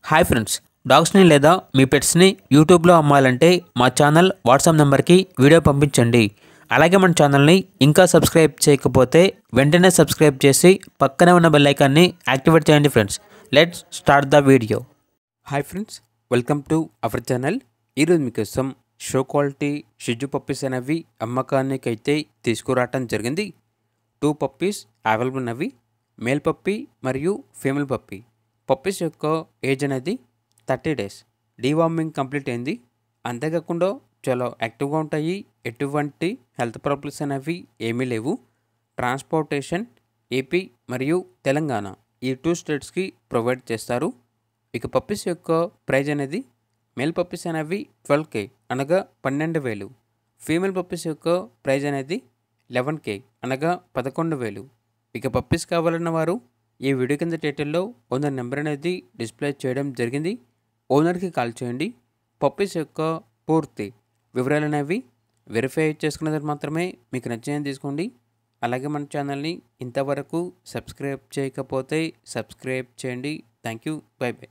Hi friends, డాగ్స్ని లేదా మీ పెట్స్ని యూట్యూబ్లో అమ్మాలంటే మా ఛానల్ వాట్సాప్ నెంబర్కి వీడియో పంపించండి. అలాగే మన ఛానల్ని ఇంకా సబ్స్క్రైబ్ చేయకపోతే వెంటనే సబ్స్క్రైబ్ చేసి పక్కనే ఉన్న బెల్ ఐకాన్ని యాక్టివేట్ చేయండి friends. Let's start the video. Hi friends, welcome to our channel. ఈరోజు మీకోసం షో క్వాలిటీ షిజు పప్పీస్ అనేవి అమ్మకానికి అయితే తీసుకురావటం జరిగింది. 2 పప్పీస్ అవైలబుల్ ఉన్నవి, మేల్ పప్పీ మరియు ఫీమేల్ పప్పీ. పప్పీస్ యొక్క ఏజ్ అనేది 30 days. డీవార్మింగ్ కంప్లీట్ అయింది. అంతేకాకుండా చాలా యాక్టివ్గా ఉంటాయి. ఎటువంటి హెల్త్ ప్రాబ్లమ్స్ అనేవి ఏమీ లేవు. ట్రాన్స్పోర్టేషన్ ఏపీ మరియు తెలంగాణ ఈ 2 స్టేట్స్కి ప్రొవైడ్ చేస్తారు. ఇక పప్పీస్ యొక్క ప్రైజ్ అనేది మేల్ పప్పీస్ అనేవి 12K అనగా 12,000. ఫీమేల్ పప్పీస్ యొక్క ప్రైజ్ అనేది 11K అనగా 11,000. ఇక పప్పీస్ కావాలన్న వారు ఈ వీడియో కింద టైటిల్లో ఓనర్ నెంబర్ అనేది డిస్ప్లే చేయడం జరిగింది. ఓనర్కి కాల్ చేయండి. పప్పీస్ యొక్క పూర్తి వివరాలు అనేవి వెరిఫై చేసుకున్న మాత్రమే మీకు నచ్చిందని తీసుకోండి. అలాగే మన ఛానల్ని ఇంతవరకు సబ్స్క్రైబ్ చేయకపోతే సబ్స్క్రైబ్ చేయండి. Thank you. By by.